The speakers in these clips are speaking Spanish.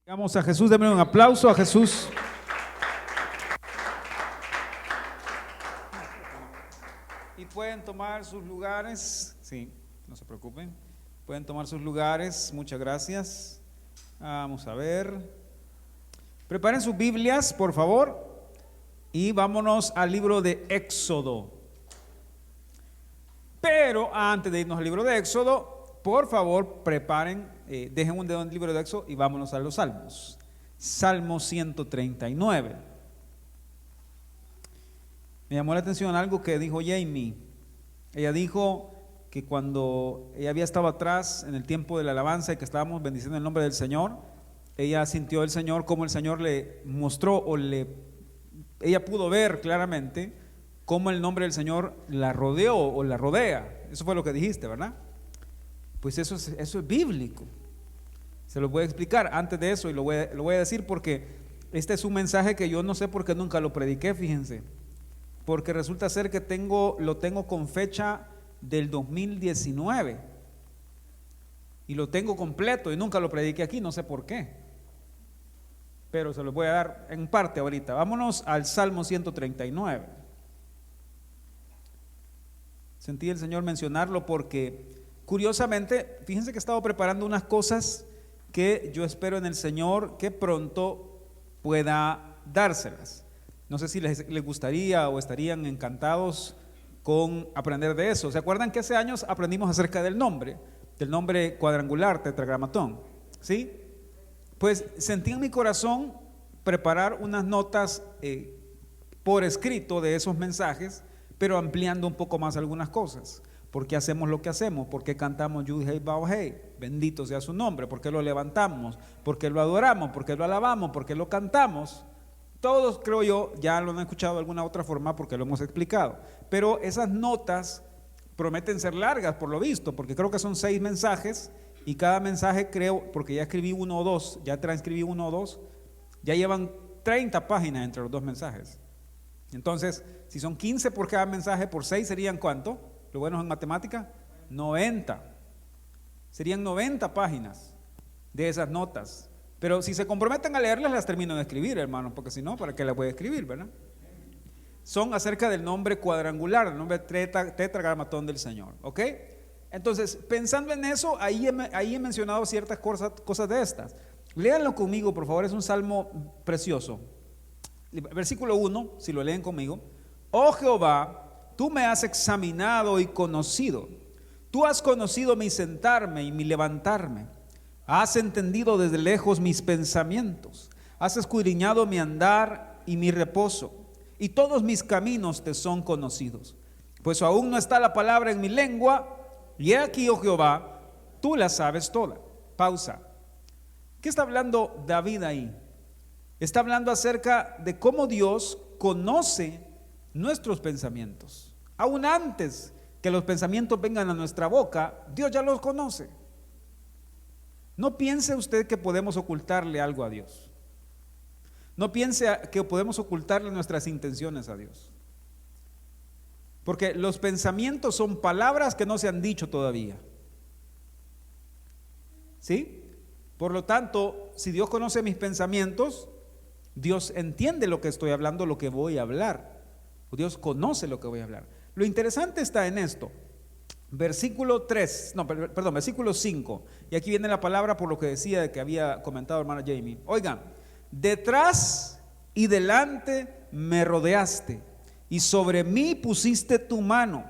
Vamos a Jesús, denme un aplauso a Jesús. Y pueden tomar sus lugares, sí, no se preocupen, pueden tomar sus lugares, muchas gracias. Vamos a ver, preparen sus Biblias, por favor, y vámonos al libro de Éxodo. Pero antes de irnos al libro de Éxodo, por favor, preparen, dejen un dedo en el libro de Éxodo y vámonos a los Salmos. Salmo 139. Me llamó la atención algo que dijo Jamie. Ella dijo que cuando ella había estado atrás en el tiempo de la alabanza y que estábamos bendiciendo el nombre del Señor, ella sintió el Señor como el Señor le mostró ella pudo ver claramente cómo el nombre del Señor la rodeó o la rodea. Eso fue lo que dijiste, ¿verdad? Pues eso es bíblico. Se lo voy a explicar antes de eso y lo voy a decir porque este es un mensaje que yo no sé por qué nunca lo prediqué, fíjense. Porque resulta ser que lo tengo con fecha del 2019 y lo tengo completo y nunca lo prediqué aquí, no sé por qué. Pero se lo voy a dar en parte ahorita. Vámonos al Salmo 139. Sentí el Señor mencionarlo porque curiosamente, fíjense que he estado preparando unas cosas que yo espero en el Señor que pronto pueda dárselas. No sé si les gustaría o estarían encantados con aprender de eso. ¿Se acuerdan que hace años aprendimos acerca del nombre cuadrangular, tetragramatón? ¿Sí? Pues sentí en mi corazón preparar unas notas por escrito de esos mensajes, pero ampliando un poco más algunas cosas. ¿Por qué hacemos lo que hacemos? ¿Por qué cantamos Yud Hei Vav Hei? Bendito sea su nombre. ¿Por qué lo levantamos? ¿Por qué lo adoramos? ¿Por qué lo alabamos? ¿Por qué lo cantamos? Todos, creo yo, ya lo han escuchado de alguna otra forma porque lo hemos explicado. Pero esas notas prometen ser largas por lo visto, porque creo que son 6 mensajes y cada mensaje creo, porque ya escribí 1 o 2, ya transcribí 1 o 2, ya llevan 30 páginas entre los 2 mensajes. Entonces, si son 15 por cada mensaje, por 6 serían ¿cuánto? Lo bueno en matemática, 90. Serían 90 páginas de esas notas. Pero si se comprometen a leerlas, las termino de escribir, hermanos, porque si no, ¿para qué las voy a escribir, verdad? Son acerca del nombre cuadrangular, el nombre tetragramatón del Señor, ¿ok? Entonces, pensando en eso, ahí he mencionado ciertas cosas de estas. Léanlo conmigo, por favor, es un salmo precioso. Versículo 1, si lo leen conmigo. Oh Jehová, tú me has examinado y conocido. Tú has conocido mi sentarme y mi levantarme. Has entendido desde lejos mis pensamientos. Has escudriñado mi andar y mi reposo. Y todos mis caminos te son conocidos. Pues aún no está la palabra en mi lengua. Y he aquí, oh Jehová, tú la sabes toda. Pausa. ¿Qué está hablando David ahí? Está hablando acerca de cómo Dios conoce nuestros pensamientos. Aún antes que los pensamientos vengan a nuestra boca, Dios ya los conoce. No piense usted que podemos ocultarle algo a Dios. No piense que podemos ocultarle nuestras intenciones a Dios. Porque los pensamientos son palabras que no se han dicho todavía. ¿Sí? Por lo tanto, si Dios conoce mis pensamientos, Dios entiende lo que estoy hablando, lo que voy a hablar. Dios conoce lo que voy a hablar. Lo interesante está en esto. Versículo 5. Y aquí viene la palabra por lo que decía que había comentado hermana Jamie. Oigan, detrás y delante me rodeaste y sobre mí pusiste tu mano.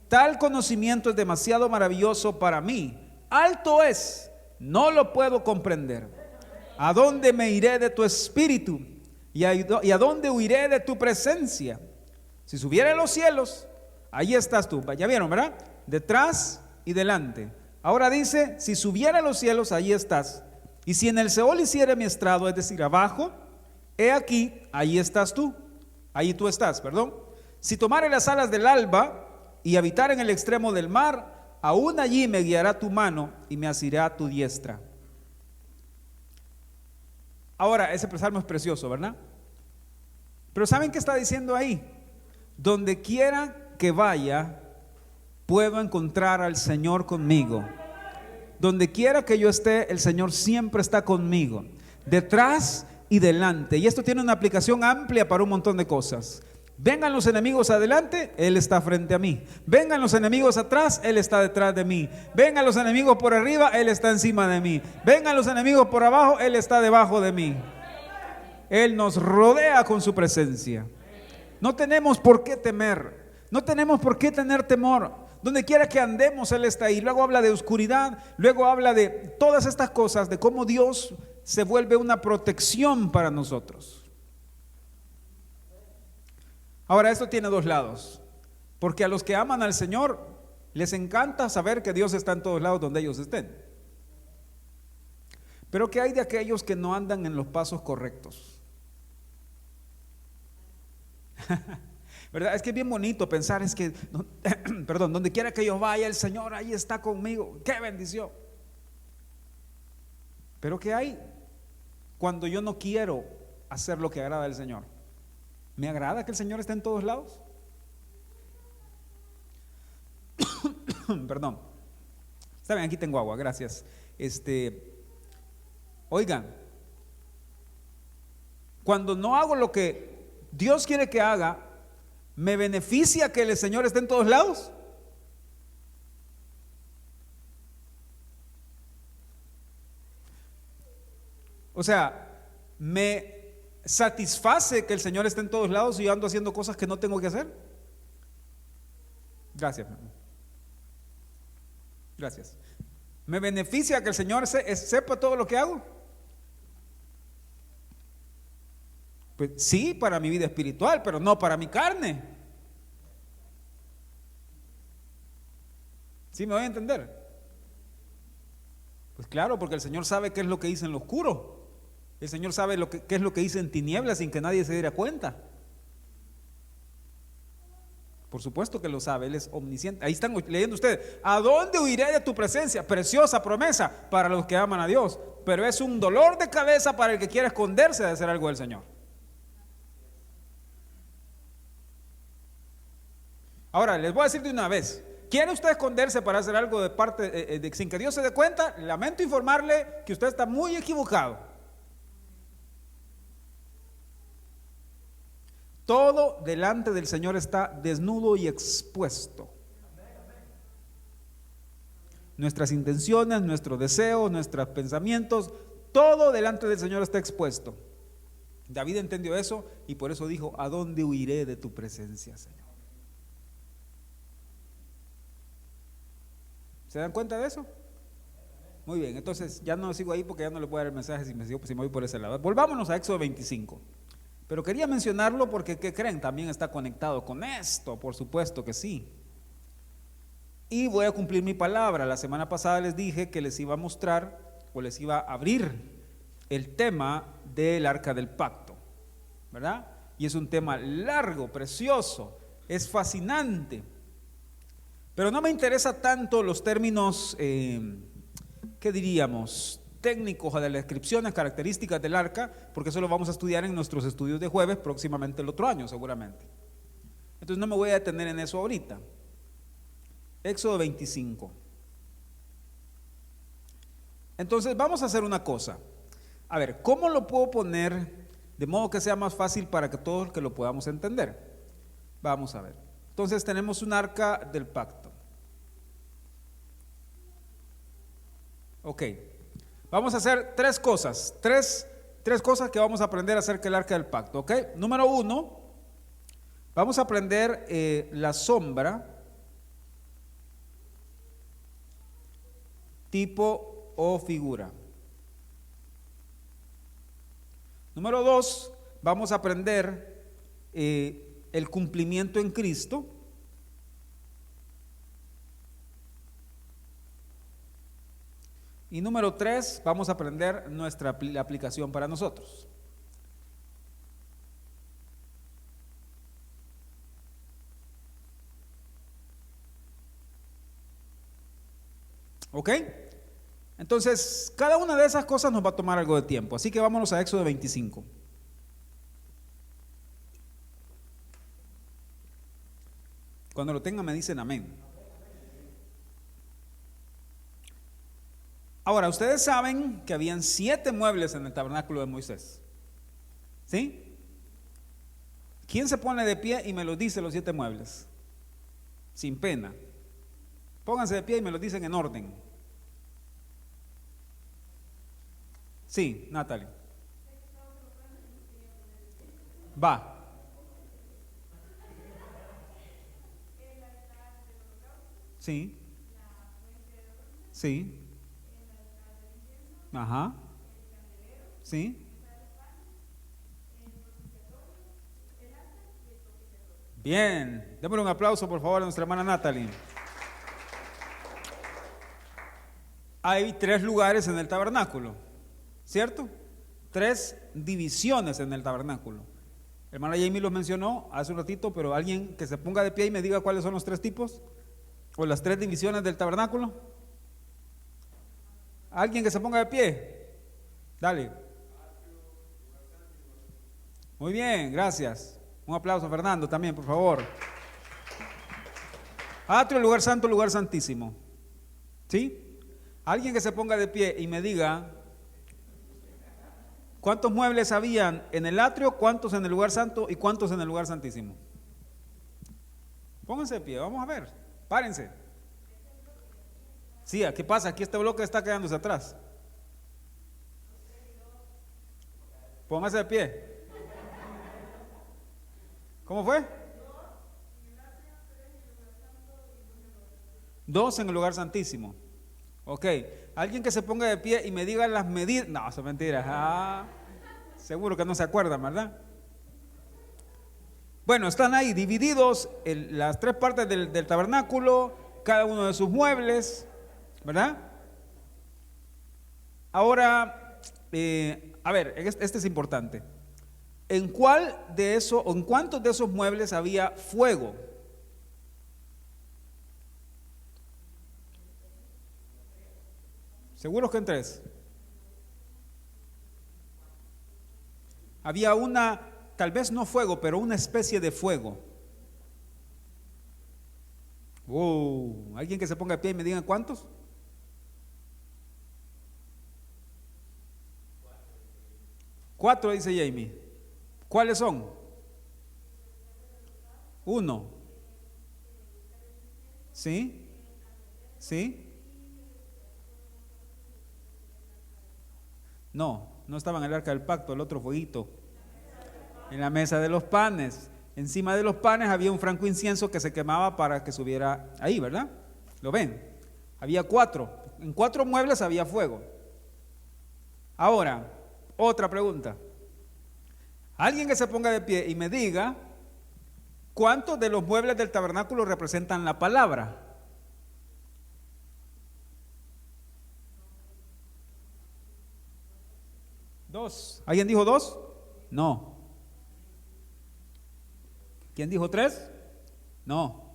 Tal conocimiento es demasiado maravilloso para mí. Alto es, no lo puedo comprender. ¿A dónde me iré de tu espíritu? ¿Y a dónde huiré de tu presencia? Si subiera a los cielos, ahí estás tú. Ya vieron, ¿verdad? Detrás y delante. Ahora dice, si subiera a los cielos, ahí estás. Y si en el Seol hiciera mi estrado, es decir, abajo, he aquí, ahí estás tú. Ahí tú estás, perdón. Si tomare las alas del alba y habitar en el extremo del mar, aún allí me guiará tu mano y me asirá tu diestra. Ahora, ese salmo es precioso, ¿verdad? Pero ¿saben qué está diciendo ahí? Donde quiera que vaya, puedo encontrar al Señor conmigo. Donde quiera que yo esté, el Señor siempre está conmigo. detrás y delante. Y esto tiene una aplicación amplia para un montón de cosas. Vengan los enemigos adelante, Él está frente a mí. Vengan los enemigos atrás, Él está detrás de mí. Vengan los enemigos por arriba, Él está encima de mí. Vengan los enemigos por abajo, Él está debajo de mí. Él nos rodea con su presencia. No tenemos por qué temer, no tenemos por qué tener temor. Donde quiera que andemos, Él está ahí. Luego habla de oscuridad, luego habla de todas estas cosas, de cómo Dios se vuelve una protección para nosotros. Ahora, esto tiene dos lados, porque a los que aman al Señor les encanta saber que Dios está en todos lados donde ellos estén. Pero ¿qué hay de aquellos que no andan en los pasos correctos? ¿Verdad? Es que es bien bonito pensar, es que, perdón, donde quiera que yo vaya, el Señor ahí está conmigo. ¡Qué bendición! Pero ¿qué hay cuando yo no quiero hacer lo que agrada al Señor? ¿Me agrada que el Señor esté en todos lados? Perdón. Está bien, aquí tengo agua, gracias. Oigan, cuando no hago lo que Dios quiere que haga, ¿me beneficia que el Señor esté en todos lados? O sea, ¿me satisface que el Señor esté en todos lados y yo ando haciendo cosas que no tengo que hacer? Gracias. Gracias. ¿Me beneficia que el Señor sepa todo lo que hago? Pues sí, para mi vida espiritual, pero no para mi carne. ¿Sí me voy a entender? Pues claro, porque el Señor sabe qué es lo que hice en lo oscuro. El Señor sabe qué es lo que hice en tinieblas sin que nadie se diera cuenta. Por supuesto que lo sabe, Él es omnisciente. Ahí están leyendo ustedes: ¿a dónde huiré de tu presencia? Preciosa promesa para los que aman a Dios, pero es un dolor de cabeza para el que quiere esconderse de hacer algo del Señor. Ahora, les voy a decir de una vez: ¿quiere usted esconderse para hacer algo de parte sin que Dios se dé cuenta? Lamento informarle que usted está muy equivocado. Todo delante del Señor está desnudo y expuesto. Nuestras intenciones, nuestros deseos, nuestros pensamientos, todo delante del Señor está expuesto. David entendió eso y por eso dijo: ¿a dónde huiré de tu presencia, Señor? ¿Se dan cuenta de eso? Muy bien, entonces ya no sigo ahí porque ya no le puedo dar el mensaje si me voy por ese lado. Volvámonos a Éxodo 25. Pero quería mencionarlo porque, ¿qué creen? También está conectado con esto, por supuesto que sí. Y voy a cumplir mi palabra. La semana pasada les dije que les iba a mostrar o les iba a abrir el tema del arca del pacto, ¿verdad? Y es un tema largo, precioso, es fascinante. Pero no me interesa tanto los términos, ¿qué diríamos?, técnicos de las descripciones, características del arca, porque eso lo vamos a estudiar en nuestros estudios de jueves próximamente el otro año seguramente. Entonces no me voy a detener en eso ahorita. Éxodo 25. Entonces vamos a hacer una cosa. A ver, ¿cómo lo puedo poner de modo que sea más fácil para que todos que lo podamos entender? Vamos a ver. Entonces tenemos un arca del pacto. Ok. Vamos a hacer tres cosas que vamos a aprender acerca del arca del pacto, ¿ok? Número uno, vamos a aprender la sombra, tipo o figura. Número dos, vamos a aprender el cumplimiento en Cristo. Y número 3, vamos a aprender la aplicación para nosotros. ¿Ok? Entonces, cada una de esas cosas nos va a tomar algo de tiempo. Así que vámonos a Éxodo 25. Cuando lo tengan me dicen amén. Ahora, ustedes saben que habían 7 muebles en el tabernáculo de Moisés. ¿Sí? ¿Quién se pone de pie y me los dice los 7 muebles? Sin pena. Pónganse de pie y me los dicen en orden. Sí, Natalie. Va. Sí. Sí. Ajá. Sí. Bien. Démosle un aplauso por favor a nuestra hermana Natalie. Hay 3 lugares en el tabernáculo, ¿cierto? 3 divisiones en el tabernáculo. Hermana Jamie los mencionó hace un ratito, pero alguien que se ponga de pie y me diga cuáles son los 3 tipos o las 3 divisiones del tabernáculo. Alguien que se ponga de pie. Dale. Muy bien, gracias. Un aplauso a Fernando también, por favor. Atrio, lugar santo, lugar santísimo. ¿Sí? Alguien que se ponga de pie y me diga cuántos muebles habían en el atrio, cuántos en el lugar santo y cuántos en el lugar santísimo. Pónganse de pie, vamos a ver. Párense. Sí, ¿qué pasa? Aquí este bloque está quedándose atrás. Pónganse de pie. ¿Cómo fue? 2 en el lugar santísimo. Ok, alguien que se ponga de pie y me diga las medidas. No, eso es mentira. Seguro que no se acuerdan, ¿verdad? Bueno, están ahí divididos las 3 partes del tabernáculo, cada uno de sus muebles, ¿verdad? Ahora, a ver, este es importante. ¿En cuál de esos, o en cuántos de esos muebles había fuego? ¿Seguros que en 3? Había una, tal vez no fuego, pero una especie de fuego. ¿Alguien que se ponga de pie y me diga cuántos? 4, dice Jamie. ¿Cuáles son? 1. ¿Sí? ¿Sí? No estaba en el arca del pacto, el otro fueguito. En la mesa de los panes. Encima de los panes había un franco incienso que se quemaba para que subiera ahí, ¿verdad? ¿Lo ven? Había 4. En 4 muebles había fuego. Ahora, otra pregunta. Alguien que se ponga de pie y me diga cuántos de los muebles del tabernáculo representan la palabra. ¿2? ¿Alguien dijo 2? No. ¿Quién dijo 3? No.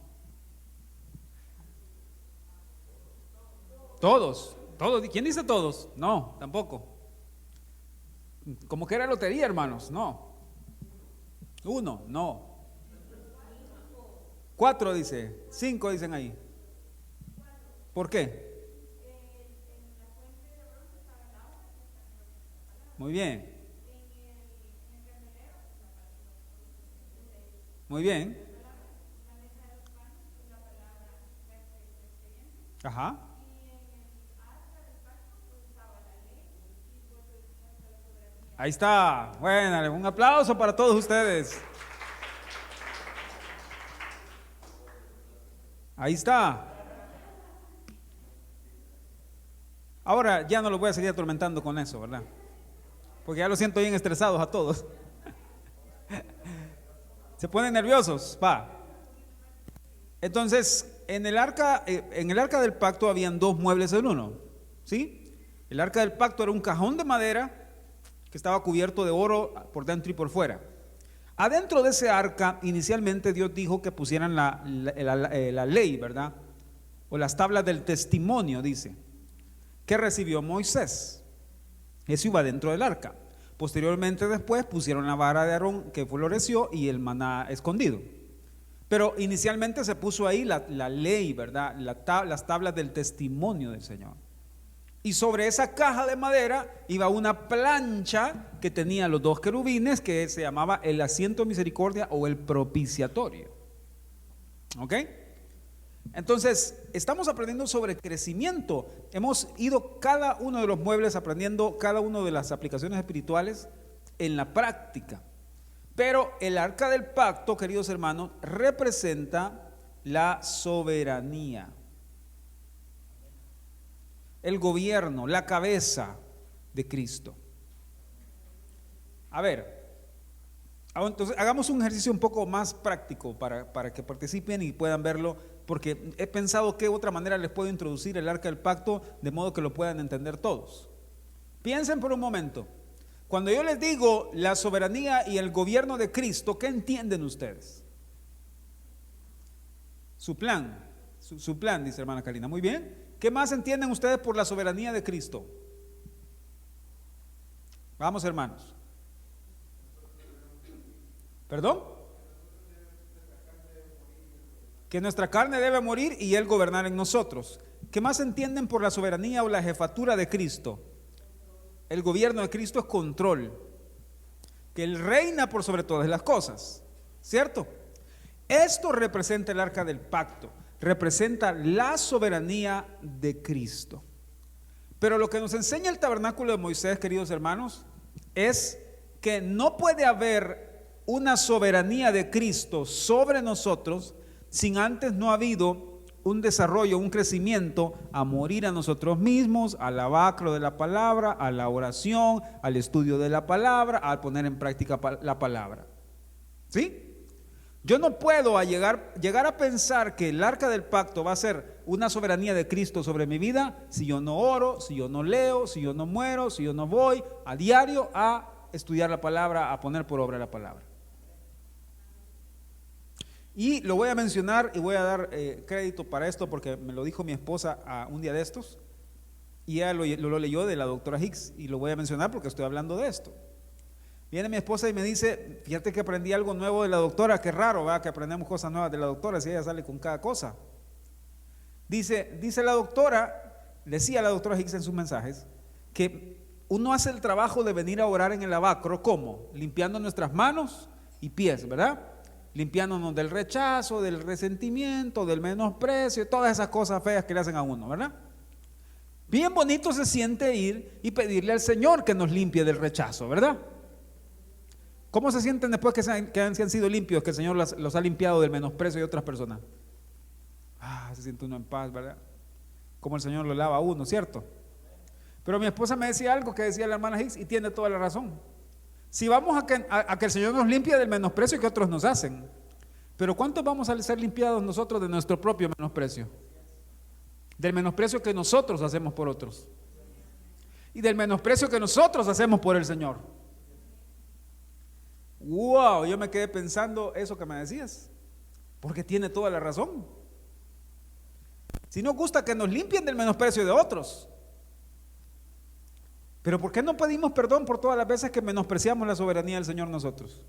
Todos. ¿Quién dice todos? No, tampoco. Como que era lotería, hermanos. No. 1, no. 4 dice. 5 dicen ahí. ¿Por qué? Muy bien. Muy bien. Ajá. Ahí está. Bueno, un aplauso para todos ustedes. Ahí está. Ahora ya no los voy a seguir atormentando con eso, ¿verdad? Porque ya lo siento bien estresados a todos. Se ponen nerviosos, va. Entonces, en el arca del pacto habían 2 muebles en uno, ¿sí? El arca del pacto era un cajón de madera que estaba cubierto de oro por dentro y por fuera. Adentro de ese arca, inicialmente Dios dijo que pusieran la ley, ¿verdad? O las tablas del testimonio, dice, que recibió Moisés. Eso iba dentro del arca. Posteriormente después pusieron la vara de Aarón que floreció y el maná escondido. Pero inicialmente se puso ahí la ley, ¿verdad? Las tablas del testimonio del Señor. Y sobre esa caja de madera iba una plancha que tenía los dos querubines, que se llamaba el asiento de misericordia o el propiciatorio. ¿Ok? Entonces, estamos aprendiendo sobre crecimiento. Hemos ido cada uno de los muebles aprendiendo cada una de las aplicaciones espirituales en la práctica. Pero el arca del pacto, queridos hermanos, representa la soberanía, el gobierno, la cabeza de Cristo. A ver, entonces hagamos un ejercicio un poco más práctico para que participen y puedan verlo, porque he pensado qué otra manera les puedo introducir el arca del pacto de modo que lo puedan entender todos. Piensen por un momento, cuando yo les digo la soberanía y el gobierno de Cristo, ¿qué entienden ustedes? Su plan, su plan, dice hermana Karina. Muy bien. ¿Qué más entienden ustedes por la soberanía de Cristo? Vamos, hermanos. ¿Perdón? Que nuestra carne debe morir y Él gobernar en nosotros. ¿Qué más entienden por la soberanía o la jefatura de Cristo? El gobierno de Cristo es control, que Él reina por sobre todas las cosas, ¿cierto? Esto representa el arca del pacto, representa la soberanía de Cristo. Pero lo que nos enseña el tabernáculo de Moisés, queridos hermanos, es que no puede haber una soberanía de Cristo sobre nosotros sin antes no ha habido un desarrollo, un crecimiento a morir a nosotros mismos, al lavacro de la palabra, a la oración, al estudio de la palabra, al poner en práctica la palabra. ¿Sí? Yo no puedo llegar a pensar que el arca del pacto va a ser una soberanía de Cristo sobre mi vida si yo no oro, si yo no leo, si yo no muero, si yo no voy a diario a estudiar la palabra, a poner por obra la palabra. Y lo voy a mencionar y voy a dar crédito para esto porque me lo dijo mi esposa un día de estos y ella lo leyó de la doctora Hicks y lo voy a mencionar porque estoy hablando de esto. Viene mi esposa y me dice, fíjate que aprendí algo nuevo de la doctora, qué raro, ¿verdad? Que aprendemos cosas nuevas de la doctora si ella sale con cada cosa. Dice la doctora, decía la doctora Hicks en sus mensajes, que uno hace el trabajo de venir a orar en el lavacro, ¿cómo? Limpiando nuestras manos y pies, ¿verdad? Limpiándonos del rechazo, del resentimiento, del menosprecio, todas esas cosas feas que le hacen a uno, ¿verdad? Bien bonito se siente ir y pedirle al Señor que nos limpie del rechazo, ¿verdad? ¿Cómo se sienten después que se han sido limpios, que el Señor los ha limpiado del menosprecio de otras personas? Se siente uno en paz, ¿verdad? Como el Señor lo lava a uno, ¿cierto? Pero mi esposa me decía algo que decía la hermana Hicks y tiene toda la razón. Si vamos a que el Señor nos limpie del menosprecio que otros nos hacen, pero ¿cuántos vamos a ser limpiados nosotros de nuestro propio menosprecio? Del menosprecio que nosotros hacemos por otros y del menosprecio que nosotros hacemos por el Señor. Wow, yo me quedé pensando eso que me decías, porque tiene toda la razón. Si nos gusta que nos limpien del menosprecio de otros, pero ¿por qué no pedimos perdón por todas las veces que menospreciamos la soberanía del Señor nosotros?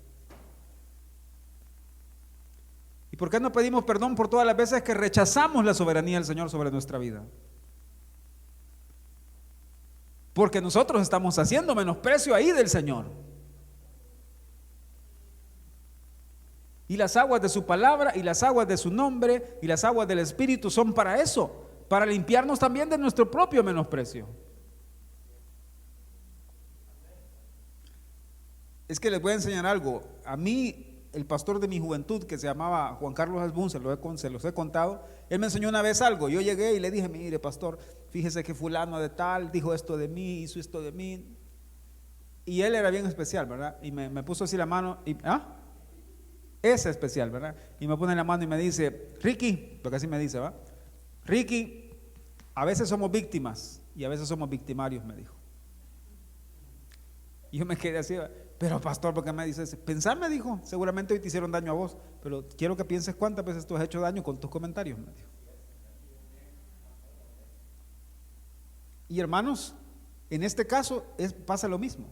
¿Y por qué no pedimos perdón por todas las veces que rechazamos la soberanía del Señor sobre nuestra vida? Porque nosotros estamos haciendo menosprecio ahí del Señor. Y las aguas de su palabra y las aguas de su nombre y las aguas del Espíritu son para eso, para limpiarnos también de nuestro propio menosprecio. Es que les voy a enseñar algo. A mí, el pastor de mi juventud, que se llamaba Juan Carlos Asbun, se los he contado, él me enseñó una vez algo. Yo llegué y le dije, mire pastor, fíjese que fulano de tal dijo esto de mí, hizo esto de mí. Y él era bien especial, ¿verdad? Y me puso así la mano, es especial, ¿verdad? Y me pone la mano y me dice, Ricky, porque así me dice, ¿va? Ricky, a veces somos víctimas y a veces somos victimarios, me dijo. Y yo me quedé así, pero pastor, ¿por qué me dices? Pensar, me dijo, seguramente hoy te hicieron daño a vos, pero quiero que pienses cuántas veces tú has hecho daño con tus comentarios, me dijo. Y hermanos, en este caso pasa lo mismo.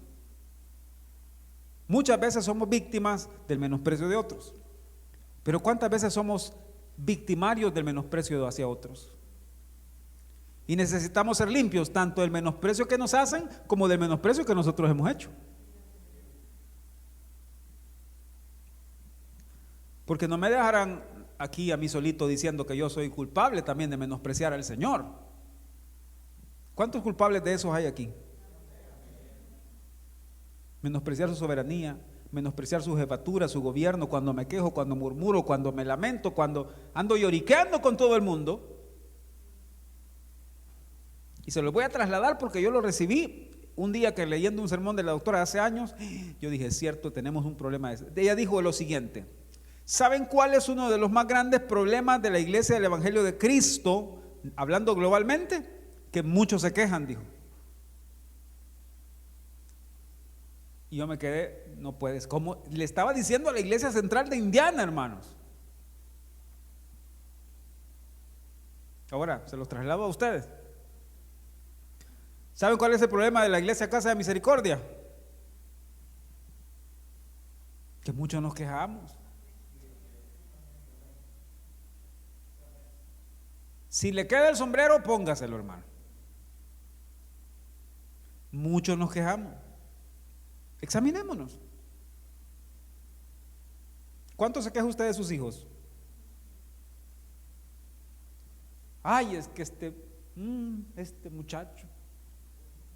Muchas veces somos víctimas del menosprecio de otros, pero ¿cuántas veces somos victimarios del menosprecio hacia otros? Y necesitamos ser limpios, tanto del menosprecio que nos hacen como del menosprecio que nosotros hemos hecho. Porque no me dejarán aquí a mí solito diciendo que yo soy culpable también de menospreciar al Señor. ¿Cuántos culpables de esos hay aquí? Menospreciar su soberanía, menospreciar su jefatura, su gobierno, cuando me quejo, cuando murmuro, cuando me lamento, cuando ando lloriqueando con todo el mundo. Y se lo voy a trasladar porque yo lo recibí un día que leyendo un sermón de la doctora hace años. Yo dije, es cierto, tenemos un problema. Ella dijo lo siguiente: ¿saben cuál es uno de los más grandes problemas de la iglesia del Evangelio de Cristo? Hablando globalmente, que muchos se quejan, dijo. Y yo me quedé, no puedes, como le estaba diciendo a la iglesia central de Indiana, hermanos. Ahora, se los traslado a ustedes. ¿Saben cuál es el problema de la iglesia Casa de Misericordia? Que muchos nos quejamos. Si le queda el sombrero, póngaselo, hermano. Muchos nos quejamos. Examinémonos. ¿Cuánto se queja usted de sus hijos? Ay, es que este muchacho,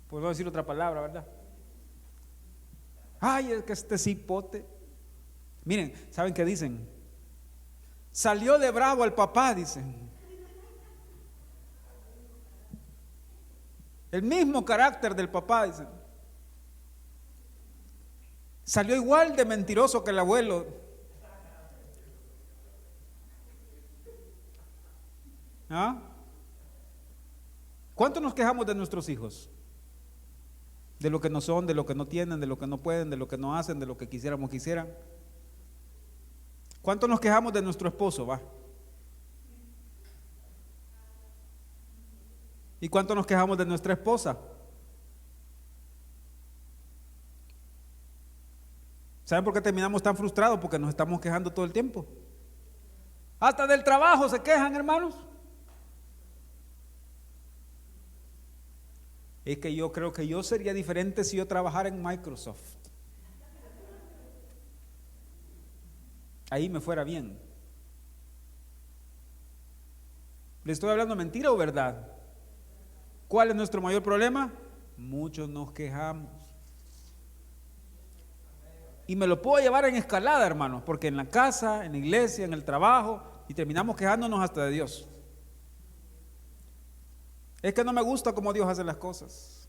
por no decir otra palabra, ¿verdad? Ay, es que este cipote. Miren, ¿saben qué dicen? Salió de bravo al papá, dicen. El mismo carácter del papá, dicen. Salió igual de mentiroso que el abuelo. ¿Ah? ¿Cuánto nos quejamos de nuestros hijos? De lo que no son, de lo que no tienen, de lo que no pueden, de lo que no hacen, de lo que quisiéramos que hicieran. ¿Cuánto nos quejamos de nuestro esposo? Va. ¿Y cuánto nos quejamos de nuestra esposa? ¿Saben por qué terminamos tan frustrados? Porque nos estamos quejando todo el tiempo. Hasta del trabajo se quejan, hermanos. Es que yo creo que yo sería diferente si yo trabajara en Microsoft. Ahí me fuera bien. ¿Le estoy hablando mentira o verdad? ¿Cuál es nuestro mayor problema? Muchos nos quejamos. Y me lo puedo llevar en escalada, hermanos, porque en la casa, en la iglesia, en el trabajo, y terminamos quejándonos hasta de Dios. Es que no me gusta cómo Dios hace las cosas.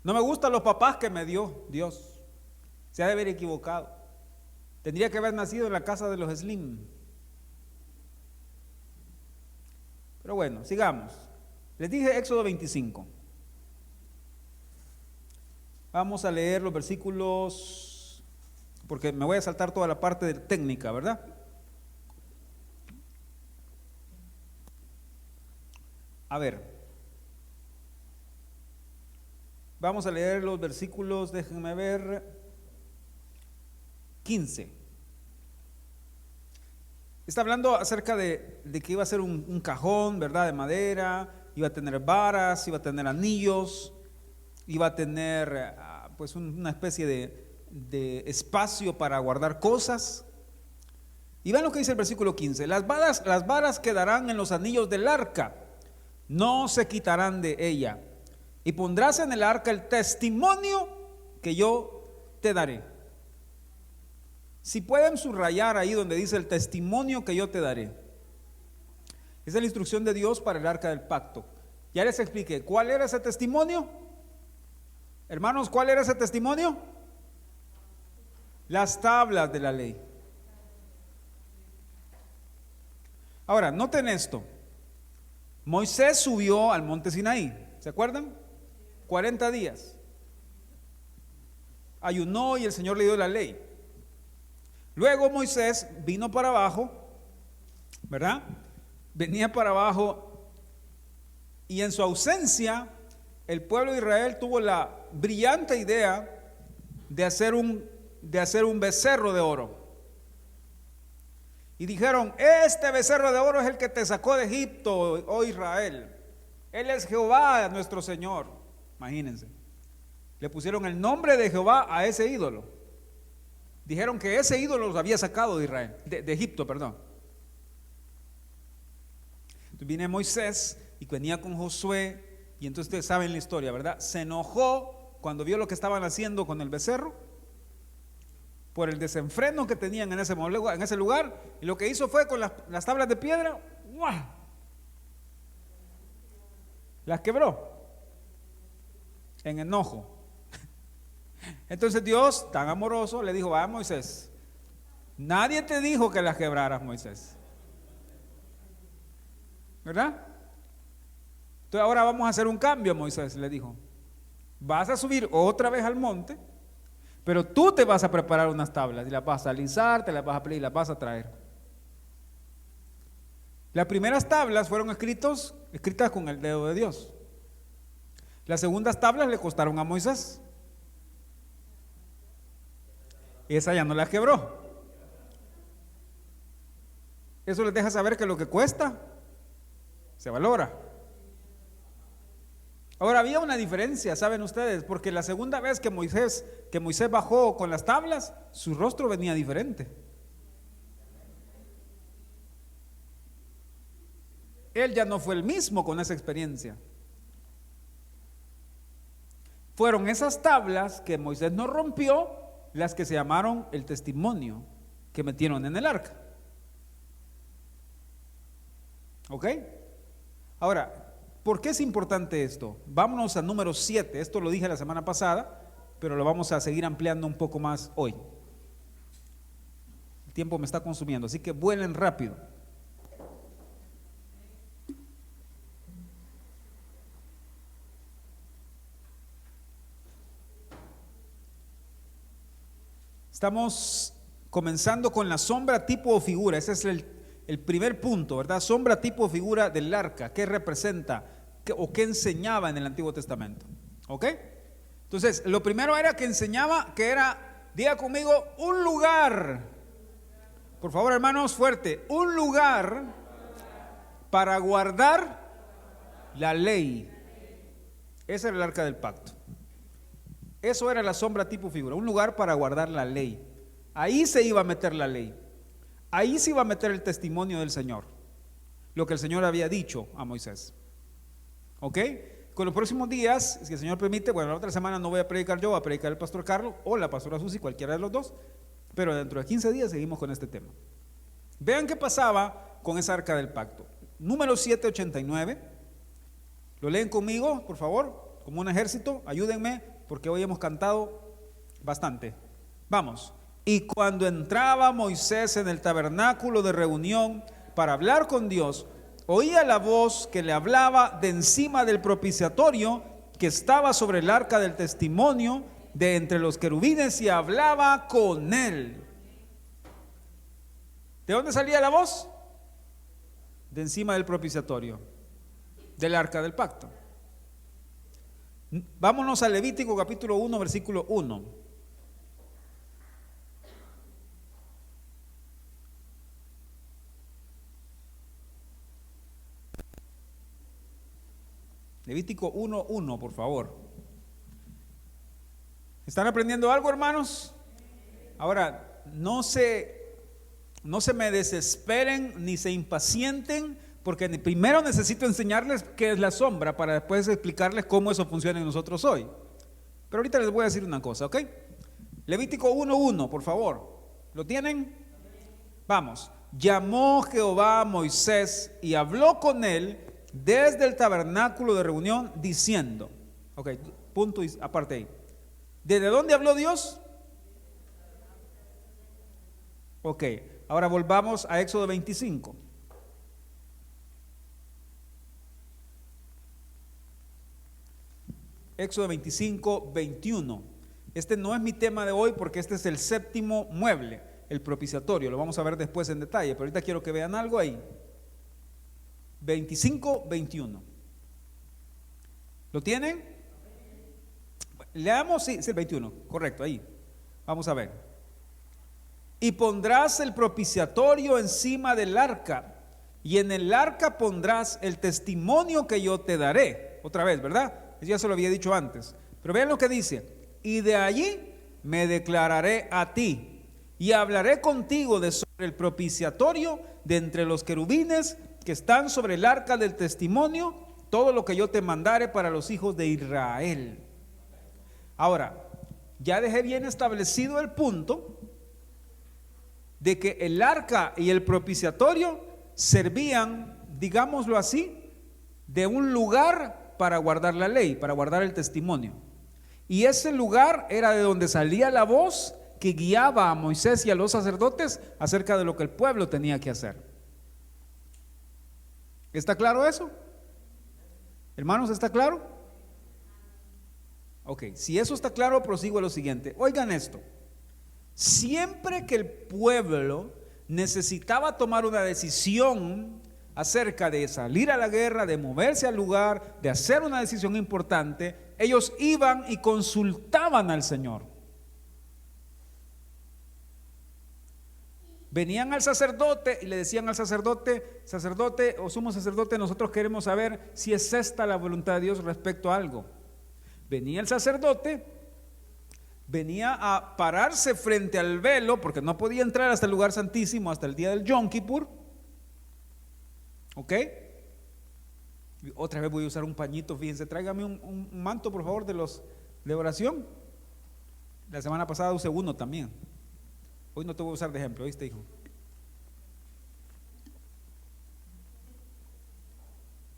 No me gustan los papás que me dio Dios. Se ha de haber equivocado. Tendría que haber nacido en la casa de los Slim. Pero bueno, sigamos. Les dije Éxodo 25. Vamos a leer los versículos, porque me voy a saltar toda la parte de técnica, ¿verdad? A ver, vamos a leer los versículos, déjenme ver, 15. Está hablando acerca de que iba a ser un cajón, ¿verdad? De madera, iba a tener varas, iba a tener anillos, iba a tener pues una especie de espacio para guardar cosas. Y vean lo que dice el versículo 15: las varas quedarán en los anillos del arca, no se quitarán de ella, y pondrás en el arca el testimonio que yo te daré. Si pueden subrayar ahí donde dice el testimonio que yo te daré. Esa es la instrucción de Dios para el arca del pacto. Ya les expliqué cuál era ese testimonio. Hermanos, ¿cuál era ese testimonio? Las tablas de la ley. Ahora, noten esto. Moisés subió al monte Sinaí, ¿se acuerdan? 40 días. Ayunó y el Señor le dio la ley. Luego Moisés vino para abajo, ¿verdad? Venía para abajo y en su ausencia el pueblo de Israel tuvo la brillante idea de hacer un becerro de oro. Y dijeron: este becerro de oro es el que te sacó de Egipto, oh Israel. Él es Jehová nuestro Señor. Imagínense. Le pusieron el nombre de Jehová a ese ídolo. Dijeron que ese ídolo los había sacado de Israel, de Egipto, perdón. Entonces viene Moisés y venía con Josué, y entonces ustedes saben la historia, ¿verdad? Se enojó cuando vio lo que estaban haciendo con el becerro, por el desenfreno que tenían en ese lugar, y lo que hizo fue con las tablas de piedra, ¡guau!, las quebró en enojo. Entonces Dios, tan amoroso, le dijo: Moisés, nadie te dijo que las quebraras, Moisés, ¿verdad? Entonces ahora vamos a hacer un cambio, Moisés le dijo. Vas a subir otra vez al monte, pero tú te vas a preparar unas tablas y las vas a alisar, te las vas a pedir y las vas a traer. Las primeras tablas fueron escritas con el dedo de Dios. Las segundas tablas le costaron a Moisés. Esa ya no la quebró. Eso les deja saber que lo que cuesta se valora. Ahora había una diferencia, saben ustedes, porque la segunda vez que Moisés bajó con las tablas, su rostro venía diferente. Él ya no fue el mismo con esa experiencia. Fueron esas tablas que Moisés no rompió las que se llamaron el testimonio que metieron en el arca. ¿Ok? Ahora, ¿por qué es importante esto? Vámonos a número 7. Esto lo dije la semana pasada, pero lo vamos a seguir ampliando un poco más hoy. El tiempo me está consumiendo, así que vuelen rápido. Estamos comenzando con la sombra, tipo o figura. Ese es el primer punto, ¿verdad? Sombra, tipo o figura del arca. ¿Qué representa o qué enseñaba en el Antiguo Testamento? ¿Ok? Entonces, lo primero era que enseñaba que era, diga conmigo, un lugar. Por favor, hermanos, fuerte. Un lugar para guardar la ley. Ese era el arca del pacto. Eso era la sombra, tipo, figura. Un lugar para guardar la ley. Ahí se iba a meter la ley. Ahí se iba a meter el testimonio del Señor. Lo que el Señor había dicho a Moisés. ¿Ok? Con los próximos días, si el Señor permite, bueno, la otra semana no voy a predicar yo, va a predicar el pastor Carlos o la pastora Susi, cualquiera de los dos. Pero dentro de 15 días seguimos con este tema. Vean qué pasaba con esa arca del pacto. Número 789. ¿Lo leen conmigo, por favor? Como un ejército, ayúdenme, porque hoy hemos cantado bastante. Vamos. Y cuando entraba Moisés en el tabernáculo de reunión para hablar con Dios, oía la voz que le hablaba de encima del propiciatorio que estaba sobre el arca del testimonio de entre los querubines y hablaba con él. ¿De dónde salía la voz? De encima del propiciatorio, del arca del pacto. Vámonos a Levítico capítulo 1, versículo 1. Levítico 1:1, por favor. ¿Están aprendiendo algo, hermanos? Ahora, no se me desesperen ni se impacienten, porque primero necesito enseñarles qué es la sombra para después explicarles cómo eso funciona en nosotros hoy. Pero ahorita les voy a decir una cosa, ¿ok? Levítico 1:1, por favor. ¿Lo tienen? Vamos. Llamó Jehová a Moisés y habló con él desde el tabernáculo de reunión diciendo, ok, punto y aparte ahí. ¿Desde dónde habló Dios? Ok, ahora volvamos a Éxodo 25. Éxodo 25, 21. Este no es mi tema de hoy porque este es el séptimo mueble, el propiciatorio. Lo vamos a ver después en detalle, pero ahorita quiero que vean algo ahí. 25, 21. ¿Lo tienen? Leamos, sí, es el 21, correcto, ahí. Vamos a ver. Y pondrás el propiciatorio encima del arca y en el arca pondrás el testimonio que yo te daré. Otra vez, ¿verdad? Eso ya se lo había dicho antes. Pero vean lo que dice: y de allí me declararé a ti, y hablaré contigo de sobre el propiciatorio de entre los querubines que están sobre el arca del testimonio, todo lo que yo te mandare para los hijos de Israel. Ahora, ya dejé bien establecido el punto de que el arca y el propiciatorio servían, digámoslo así, de un lugar para guardar la ley, para guardar el testimonio. Y ese lugar era de donde salía la voz que guiaba a Moisés y a los sacerdotes acerca de lo que el pueblo tenía que hacer. ¿Está claro eso? Hermanos, ¿está claro? Ok, si eso está claro, prosigo a lo siguiente. Oigan esto: siempre que el pueblo necesitaba tomar una decisión acerca de salir a la guerra, de moverse al lugar, de hacer una decisión importante, ellos iban y consultaban al Señor. Venían al sacerdote y le decían al sacerdote: sacerdote o sumo sacerdote, nosotros queremos saber si es esta la voluntad de Dios respecto a algo. Venía el sacerdote, venía a pararse frente al velo, porque no podía entrar hasta el lugar santísimo hasta el día del Yom Kippur. ¿Ok? Otra vez voy a usar un pañito, fíjense, tráigame un manto por favor de oración. La semana pasada usé uno también. Hoy no te voy a usar de ejemplo, ¿oíste, hijo?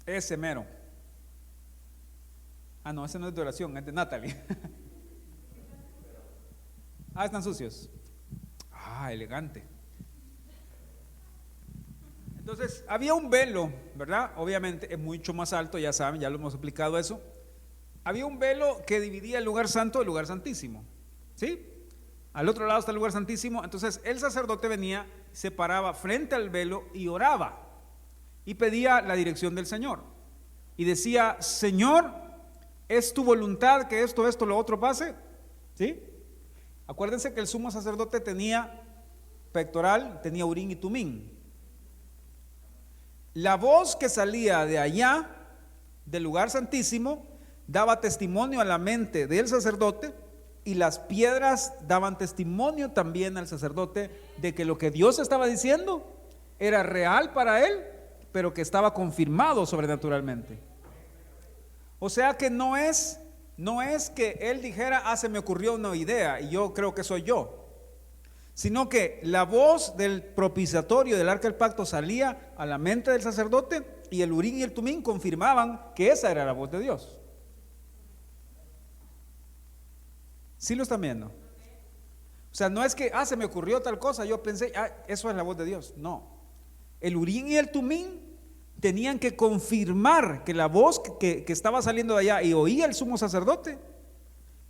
Ese mero. Ah, no, ese no es de oración, es de Natalie. Ah, están sucios. Ah, elegante. Entonces, había un velo, ¿verdad? Obviamente es mucho más alto, ya saben, ya lo hemos explicado eso. Había un velo que dividía el lugar santo del lugar santísimo, ¿sí? Al otro lado está el lugar santísimo. Entonces el sacerdote venía, se paraba frente al velo y oraba y pedía la dirección del Señor y decía: Señor, ¿es tu voluntad que esto, lo otro pase? ¿Sí? Acuérdense que el sumo sacerdote tenía pectoral, tenía urín y tumín. La voz que salía de allá del lugar santísimo daba testimonio a la mente del sacerdote, y las piedras daban testimonio también al sacerdote de que lo que Dios estaba diciendo era real para él, pero que estaba confirmado sobrenaturalmente. O sea que no es que él dijera: ah, se me ocurrió una idea y yo creo que soy yo, sino que la voz del propiciatorio del arca del pacto salía a la mente del sacerdote, y el urín y el tumín confirmaban que esa era la voz de Dios. ¿Sí lo están viendo? O sea, no es que, se me ocurrió tal cosa, yo pensé, eso es la voz de Dios. No. El urín y el tumín tenían que confirmar que la voz que estaba saliendo de allá y oía el sumo sacerdote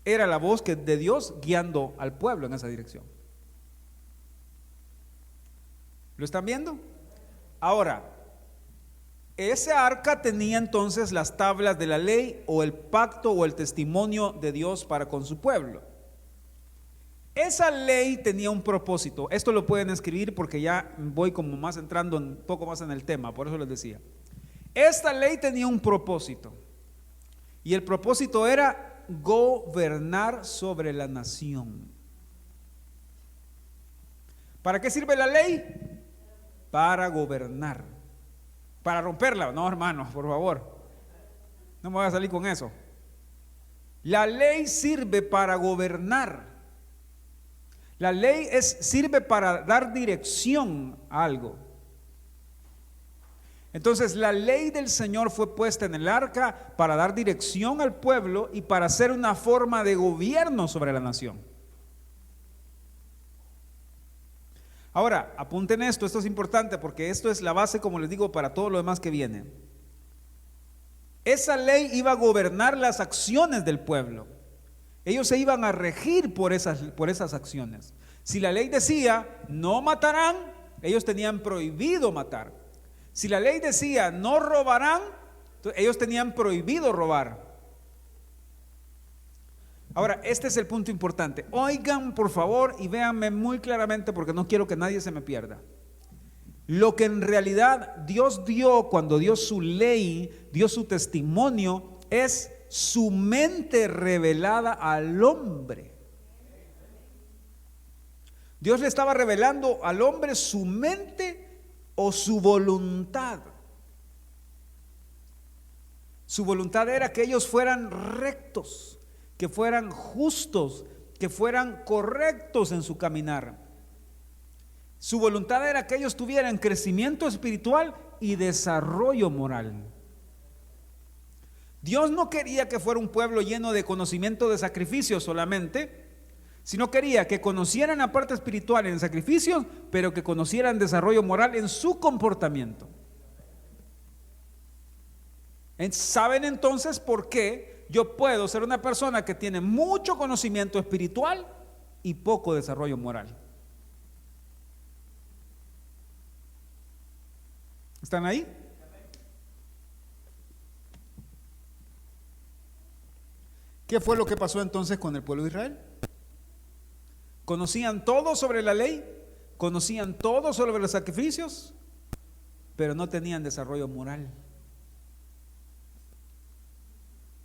era la voz de Dios guiando al pueblo en esa dirección. ¿Lo están viendo? Ahora, ese arca tenía entonces las tablas de la ley, o el pacto, o el testimonio de Dios para con su pueblo. Esa ley tenía un propósito. Esto lo pueden escribir porque ya voy como más entrando un poco más en el tema, por eso les decía. Esta ley tenía un propósito, y el propósito era gobernar sobre la nación. ¿Para qué sirve la ley? Para gobernar. Para romperla, no, hermanos, por favor, no me voy a salir con eso. La ley sirve para gobernar. La ley sirve para dar dirección a algo. Entonces la ley del Señor fue puesta en el arca para dar dirección al pueblo y para ser una forma de gobierno sobre la nación. Ahora, apunten esto es importante porque esto es la base, como les digo, para todo lo demás que viene. Esa ley iba a gobernar las acciones del pueblo. Ellos se iban a regir por esas acciones. Si la ley decía no matarán, ellos tenían prohibido matar. Si la ley decía no robarán, ellos tenían prohibido robar. Ahora, este es el punto importante. Oigan por favor y véanme muy claramente porque no quiero que nadie se me pierda. Lo que en realidad Dios dio cuando dio su ley, dio su testimonio, es su mente revelada al hombre. Dios le estaba revelando al hombre su mente o su voluntad. Su voluntad era que ellos fueran rectos, que fueran justos, que fueran correctos en su caminar. Su voluntad era que ellos tuvieran crecimiento espiritual y desarrollo moral. Dios no quería que fuera un pueblo lleno de conocimiento de sacrificios solamente, sino quería que conocieran la parte espiritual en sacrificios, pero que conocieran desarrollo moral en su comportamiento. ¿Saben entonces por qué yo puedo ser una persona que tiene mucho conocimiento espiritual y poco desarrollo moral? ¿Están ahí? ¿Qué fue lo que pasó entonces con el pueblo de Israel? Conocían todo sobre la ley, conocían todo sobre los sacrificios, pero no tenían desarrollo moral.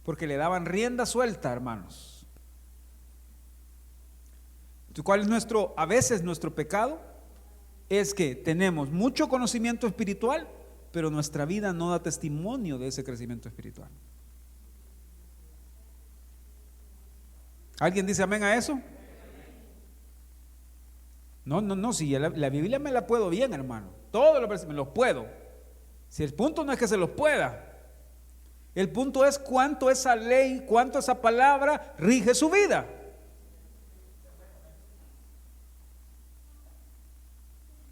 Porque le daban rienda suelta, hermanos. ¿Cuál es a veces nuestro pecado? Es que tenemos mucho conocimiento espiritual, pero nuestra vida no da testimonio de ese crecimiento espiritual. ¿Alguien dice amén a eso? No, si la Biblia me la puedo bien, hermano. Todos me los puedo. Si el punto no es que se los pueda, el punto es cuánto esa ley, cuánto esa palabra rige su vida.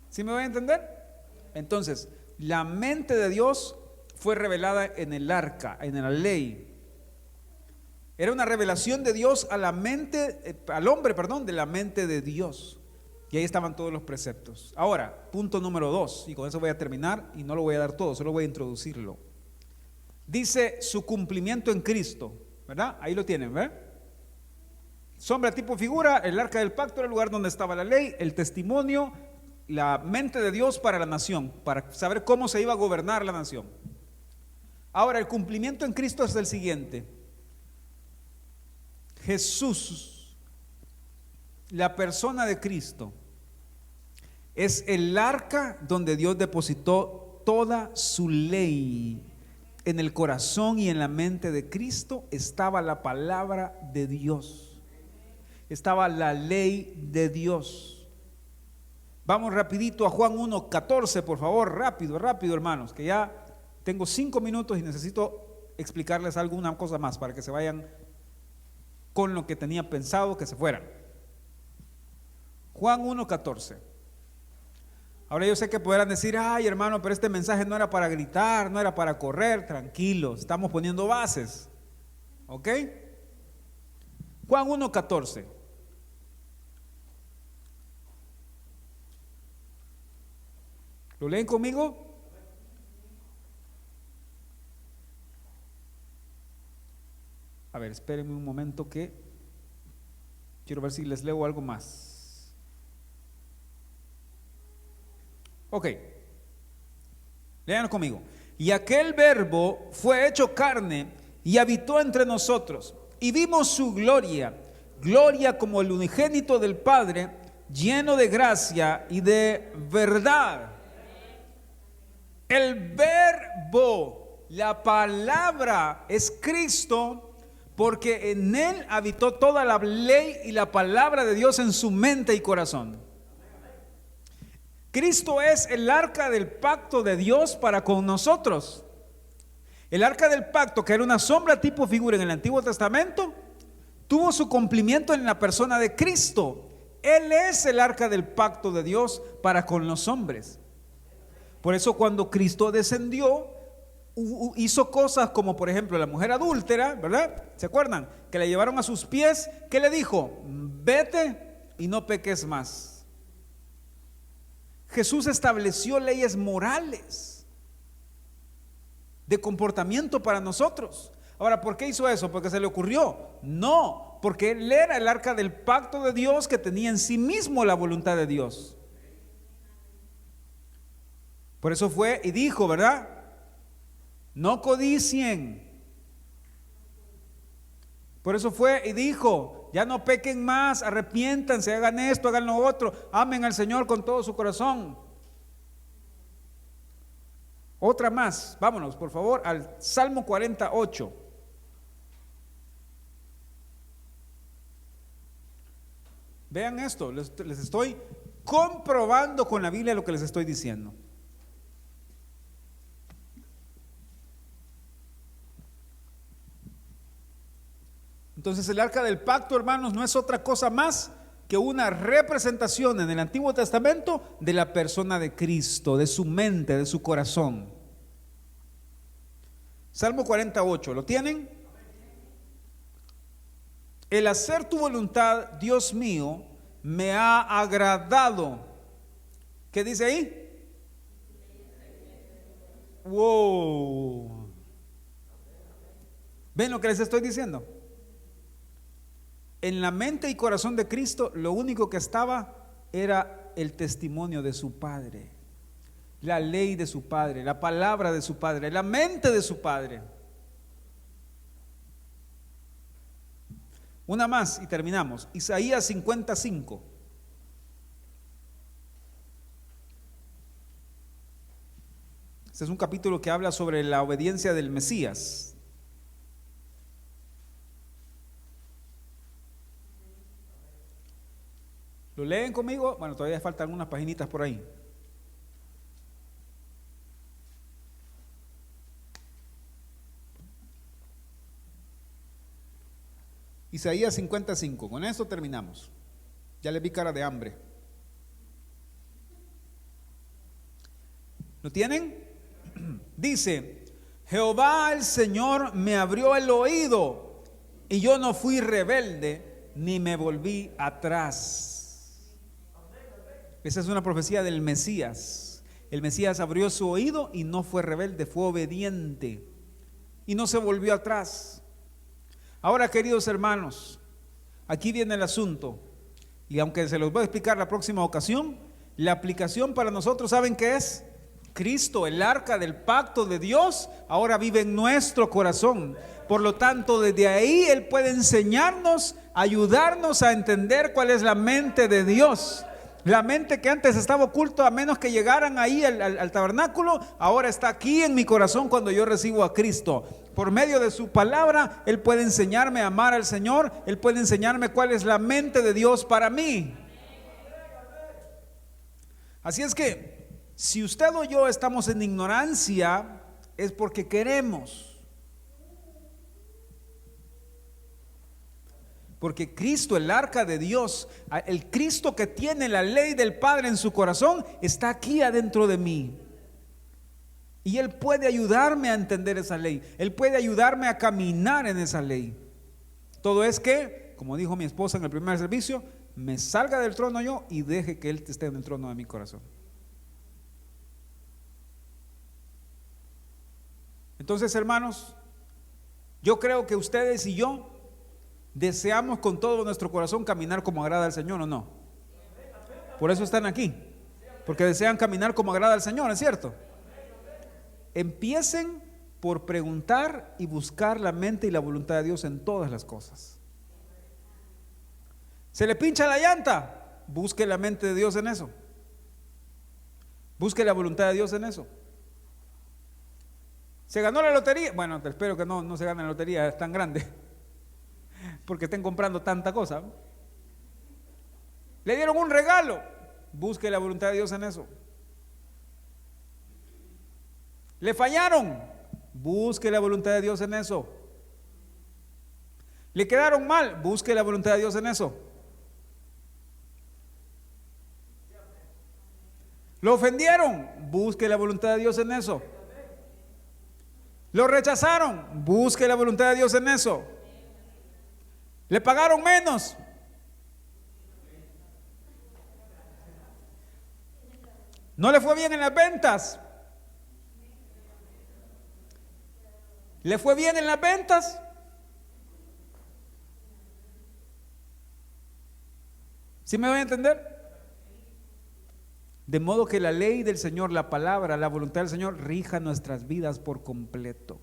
¿Sí me voy a entender? Entonces, la mente de Dios fue revelada en el arca, en la ley. Era una revelación de Dios a la mente, al hombre, de la mente de Dios. Y ahí estaban todos los preceptos. Ahora, punto número 2, y con eso voy a terminar y no lo voy a dar todo, solo voy a introducirlo. Dice su cumplimiento en Cristo, ¿verdad? Ahí lo tienen, ¿verdad? Sombra, tipo, figura, el arca del pacto era el lugar donde estaba la ley, el testimonio, la mente de Dios para la nación, para saber cómo se iba a gobernar la nación. Ahora, el cumplimiento en Cristo es el siguiente. Jesús, la persona de Cristo, es el arca donde Dios depositó toda su ley. En el corazón y en la mente de Cristo estaba la palabra de Dios, estaba la ley de Dios. Vamos rapidito a Juan 1:14, por favor, rápido, hermanos, que ya tengo 5 minutos y necesito explicarles alguna cosa más para que se vayan con lo que tenía pensado que se fueran. Juan 1:14. Ahora yo sé que podrán decir, ay hermano, pero este mensaje no era para gritar, no era para correr. Tranquilos, estamos poniendo bases. ¿Ok? Juan 1:14. ¿Lo leen conmigo? A ver, espérenme un momento que quiero ver si les leo algo más. Ok, lean conmigo. Y aquel verbo fue hecho carne y habitó entre nosotros, y vimos su gloria, gloria como el unigénito del Padre, lleno de gracia y de verdad. El verbo, la palabra, es Cristo, porque en él habitó toda la ley y la palabra de Dios en su mente y corazón. Cristo es el arca del pacto de Dios para con nosotros. El arca del pacto, que era una sombra tipo figura en el Antiguo Testamento, tuvo su cumplimiento en la persona de Cristo. Él es el arca del pacto de Dios para con los hombres. Por eso cuando Cristo descendió, hizo cosas como por ejemplo la mujer adúltera, ¿verdad? ¿Se acuerdan? Que la llevaron a sus pies. ¿Qué le dijo? Vete y no peques más. Jesús estableció leyes morales de comportamiento para nosotros. Ahora, ¿por qué hizo eso? ¿Porque se le ocurrió? No, porque él era el arca del pacto de Dios que tenía en sí mismo la voluntad de Dios. Por eso fue y dijo, ¿verdad? No codicien. Por eso fue y dijo, ya no pequen más, arrepiéntanse, hagan esto, hagan lo otro, amen al Señor con todo su corazón. Otra más, vámonos por favor al Salmo 48. Vean esto, les estoy comprobando con la Biblia lo que les estoy diciendo. Entonces el arca del pacto, hermanos, no es otra cosa más que una representación en el Antiguo Testamento de la persona de Cristo, de su mente, de su corazón. Salmo 48, ¿lo tienen? El hacer tu voluntad, Dios mío, me ha agradado. ¿Qué dice ahí? Wow. ¿Ven lo que les estoy diciendo? En la mente y corazón de Cristo, lo único que estaba era el testimonio de su Padre, la ley de su Padre, la palabra de su Padre, la mente de su Padre. Una más y terminamos. Isaías 55. Este es un capítulo que habla sobre la obediencia del Mesías. ¿Lo leen conmigo? Bueno, todavía faltan unas paginitas por ahí. Isaías 55, con esto terminamos. Ya les vi cara de hambre. ¿Lo tienen? Dice, Jehová el Señor me abrió el oído y yo no fui rebelde ni me volví atrás. Esa es una profecía del Mesías. El Mesías abrió su oído y no fue rebelde, fue obediente y no se volvió atrás. Ahora, queridos hermanos, aquí viene el asunto, y aunque se los voy a explicar la próxima ocasión, la aplicación para nosotros, ¿saben qué es? Cristo, el arca del pacto de Dios, ahora vive en nuestro corazón. Por lo tanto, desde ahí Él puede enseñarnos, ayudarnos a entender cuál es la mente de Dios. La mente que antes estaba oculta, a menos que llegaran ahí al tabernáculo, ahora está aquí en mi corazón cuando yo recibo a Cristo. Por medio de su palabra, Él puede enseñarme a amar al Señor, Él puede enseñarme cuál es la mente de Dios para mí. Así es que, si usted o yo estamos en ignorancia, es porque queremos. Porque Cristo, el arca de Dios, el Cristo que tiene la ley del Padre en su corazón, está aquí adentro de mí. Y Él puede ayudarme a entender esa ley. Él puede ayudarme a caminar en esa ley. Todo es que, como dijo mi esposa en el primer servicio, me salga del trono yo y deje que Él esté en el trono de mi corazón. Entonces, hermanos, yo creo que ustedes y yo deseamos con todo nuestro corazón caminar como agrada al Señor, ¿o no? Por eso están aquí, porque desean caminar como agrada al Señor, ¿es cierto? Empiecen por preguntar y buscar la mente y la voluntad de Dios en todas las cosas. ¿Se le pincha la llanta? Busque la mente de Dios en eso. Busque la voluntad de Dios en eso. ¿Se ganó la lotería? Bueno, espero que no se gane la lotería, es tan grande, porque estén comprando tanta cosa. Le dieron un regalo, busque la voluntad de Dios en eso. Le fallaron, busque la voluntad de Dios en eso. Le quedaron mal, busque la voluntad de Dios en eso. Lo ofendieron, busque la voluntad de Dios en eso. Lo rechazaron, busque la voluntad de Dios en eso. Le pagaron menos, no le fue bien en las ventas. ¿Le fue bien en las ventas? ¿Sí me voy a entender? De modo que la ley del Señor, la palabra, la voluntad del Señor rija nuestras vidas por completo.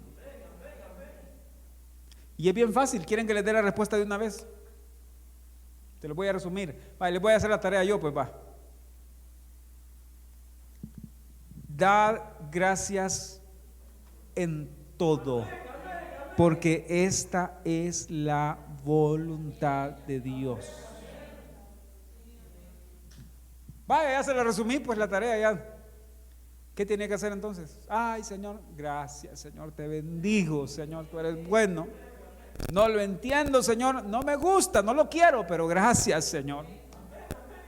Y es bien fácil. ¿Quieren que les dé la respuesta de una vez? Te lo voy a resumir. Vale, les voy a hacer la tarea yo, pues va. Dar gracias en todo, porque esta es la voluntad de Dios. Vaya, ya se la resumí, pues la tarea ya. ¿Qué tenía que hacer entonces? Ay, Señor, gracias, Señor, te bendigo, Señor, tú eres bueno. No lo entiendo, Señor, no me gusta, no lo quiero, pero gracias, Señor.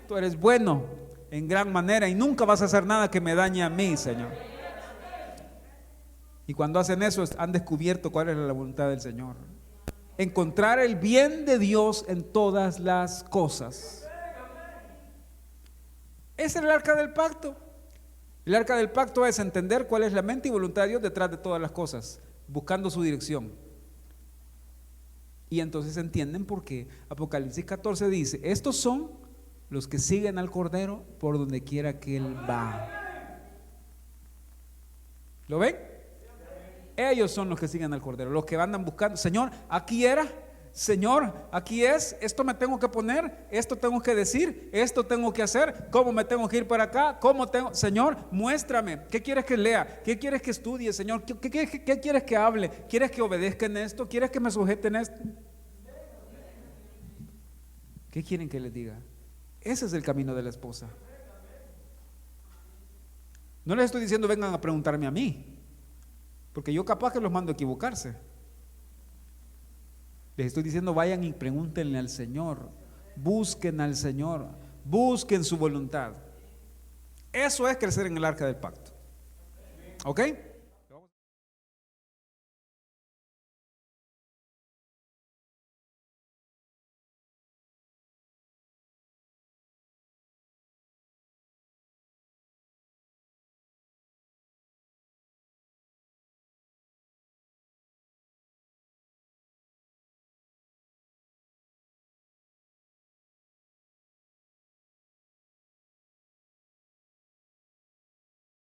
Tú eres bueno en gran manera y nunca vas a hacer nada que me dañe a mí, Señor. Y cuando hacen eso, han descubierto cuál es la voluntad del Señor. Encontrar el bien de Dios en todas las cosas. Ese es el arca del pacto. El arca del pacto es entender cuál es la mente y voluntad de Dios detrás de todas las cosas, buscando su dirección. Y entonces entienden por qué Apocalipsis 14 dice: estos son los que siguen al Cordero por donde quiera que Él va. ¿Lo ven? Ellos son los que siguen al Cordero, los que andan buscando. Señor, aquí era. Señor, aquí es. Esto me tengo que poner, esto tengo que decir, esto tengo que hacer. ¿Cómo me tengo que ir para acá? ¿Cómo tengo? Señor, muéstrame. ¿Qué quieres que lea? ¿Qué quieres que estudie, Señor? ¿Qué quieres que hable? ¿Quieres que obedezca en esto? ¿Quieres que me sujete en esto? ¿Qué quieren que les diga? Ese es el camino de la esposa. No les estoy diciendo vengan a preguntarme a mí, porque yo capaz que los mando a equivocarse. Les estoy diciendo vayan y pregúntenle al Señor, busquen al Señor, busquen su voluntad. Eso es crecer en el arca del pacto. ¿Ok?